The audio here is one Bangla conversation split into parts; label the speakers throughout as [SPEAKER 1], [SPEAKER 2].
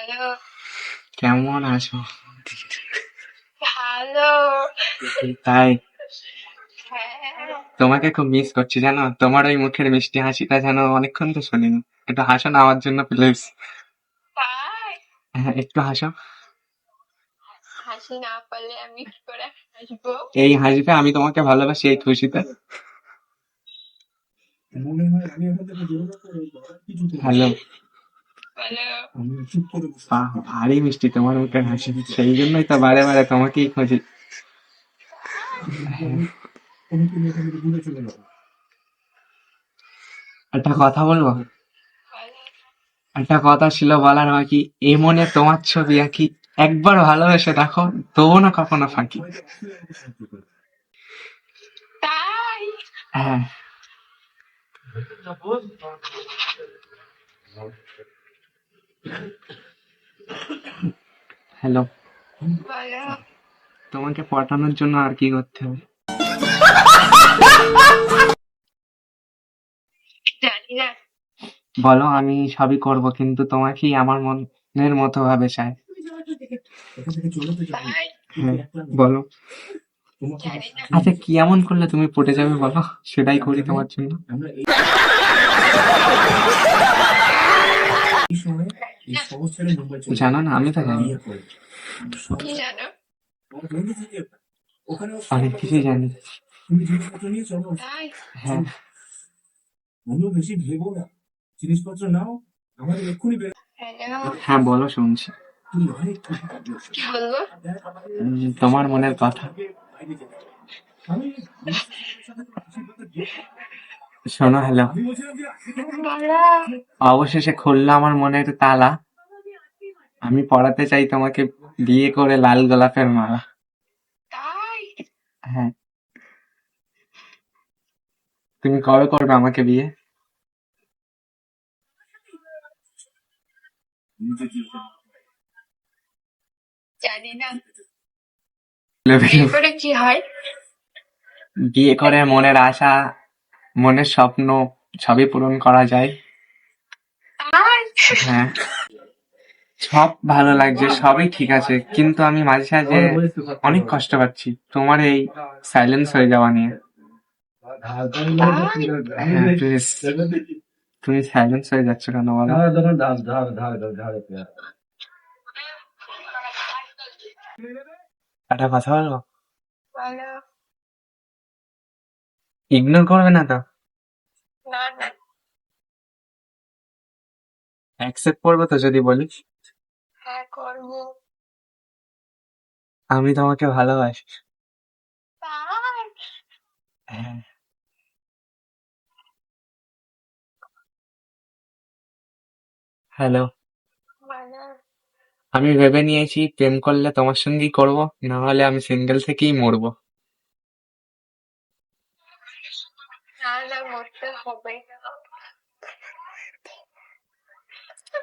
[SPEAKER 1] হ্যালো,
[SPEAKER 2] কেমন আছো?
[SPEAKER 1] হ্যালো।
[SPEAKER 2] তাই
[SPEAKER 1] হ্যাঁ,
[SPEAKER 2] তোমাকে খুব মিস করছি জানো, তোমার ওই মুখের মিষ্টি হাসিটা যেন অনেকক্ষণ তো শুনিনি। একটু হাসো না আমার জন্য প্লিজ।
[SPEAKER 1] তাই
[SPEAKER 2] হ্যাঁ, একটু হাসো।
[SPEAKER 1] হাসি না পারলে আমি কি করে হাসবো?
[SPEAKER 2] এই হাসিটা আমি তোমাকে ভালোবাসি এই খুশিতে। হ্যালো।
[SPEAKER 1] হ্যালো,
[SPEAKER 2] বাহ, ভারী মিষ্টি তোমার মুখের হাসি, সেই জন্যই তো বারে বারে তোমাকেই খুঁজি। হ্যাঁ, একটা কথা বলবো?
[SPEAKER 1] হ্যালো।
[SPEAKER 2] একটা কথা ছিল বলার বাকি, এ মনে তোমার ছবি আঁকি, একবার ভালোবেসে দেখো, তবু না কখনো ফাঁকি।
[SPEAKER 1] তাই
[SPEAKER 2] হ্যাঁ। হ্যালো।
[SPEAKER 1] বলো।
[SPEAKER 2] তোমাকে পটানোর জন্য আর কি করতে হবে?
[SPEAKER 1] জানি না।
[SPEAKER 2] বলো, আমি সবই করব, কিন্তু তোমাকেই আমার মনের মতো ভাবে চাই।
[SPEAKER 1] তাই
[SPEAKER 2] হ্যাঁ, বলো।
[SPEAKER 1] জানি না।
[SPEAKER 2] আচ্ছা, কি এমন করলে তুমি পটে যাবে বলো, সেটাই করি তোমার জন্য। জানো না, আমি তো জানি,
[SPEAKER 1] কি জানো?
[SPEAKER 2] অনেক কিছুই জানি।
[SPEAKER 1] তাই
[SPEAKER 2] হ্যাঁ।
[SPEAKER 1] হ্যালো,
[SPEAKER 2] হ্যাঁ, বলো, শুনছি।
[SPEAKER 1] কি বলবো?
[SPEAKER 2] তোমার মনের কথা। শোনো, হ্যালো।
[SPEAKER 1] বলো।
[SPEAKER 2] অবশেষে খুললো আমার মনের তালা, আমি পড়াতে চাই তোমাকে বিয়ে করে লাল গোলাপের মালা।
[SPEAKER 1] তাই
[SPEAKER 2] হ্যাঁ। তুমি কবে করবে আমাকে বিয়ে?
[SPEAKER 1] জানি না। এরপরে কি হয়?
[SPEAKER 2] বিয়ে করে মনের আশা, মনের স্বপ্ন সবই পূরণ করা যায়।
[SPEAKER 1] তাই
[SPEAKER 2] হ্যাঁ, সব ভালো লাগছে, সবই ঠিক আছে, কিন্তু আমি মাঝে সাঝে অনেক কষ্ট পাচ্ছি তোমার এই সাইলেন্স হয়ে যাওয়া নিয়ে।
[SPEAKER 1] তাই
[SPEAKER 2] হ্যাঁ, প্লিজ। তুমি সাইলেন্স হয়ে যাচ্ছ কেন বলো? একটা কথা বলবো?
[SPEAKER 1] বলো।
[SPEAKER 2] ইগনোর করবে না তো?
[SPEAKER 1] না না।
[SPEAKER 2] অ্যাকসেপ্ট করবে তো যদি বলি?
[SPEAKER 1] হ্যাঁ করবো।
[SPEAKER 2] আমি তোমাকে ভালোবাসি।
[SPEAKER 1] তাই
[SPEAKER 2] হ্যাঁ। হ্যালো।
[SPEAKER 1] বলো।
[SPEAKER 2] আমি ভেবে নিয়েছি, প্রেম করলে তোমার সঙ্গেই করব, না হলে আমি সিঙ্গেল থেকেই মরবো।
[SPEAKER 1] না না, মরতে হবে না।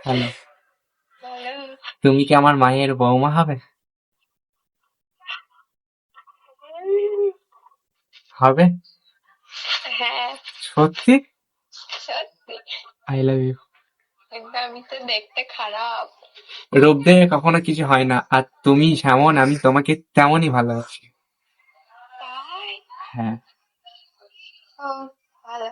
[SPEAKER 2] হ্যালো।
[SPEAKER 1] বলো।
[SPEAKER 2] তুমি কি আমার মায়ের বৌমা হবে? হবে?
[SPEAKER 1] হ্যাঁ
[SPEAKER 2] সত্যি?
[SPEAKER 1] সত্যি।
[SPEAKER 2] I love you.
[SPEAKER 1] কিন্তু আমি তো দেখতে খারাপ।
[SPEAKER 2] রূপ দেখে কখনো কিছু হয় না, আর তুমি যেমন আমি তোমাকে তেমনই ভালোবাসি।
[SPEAKER 1] তাই
[SPEAKER 2] হ্যাঁ।
[SPEAKER 1] ও ভালো।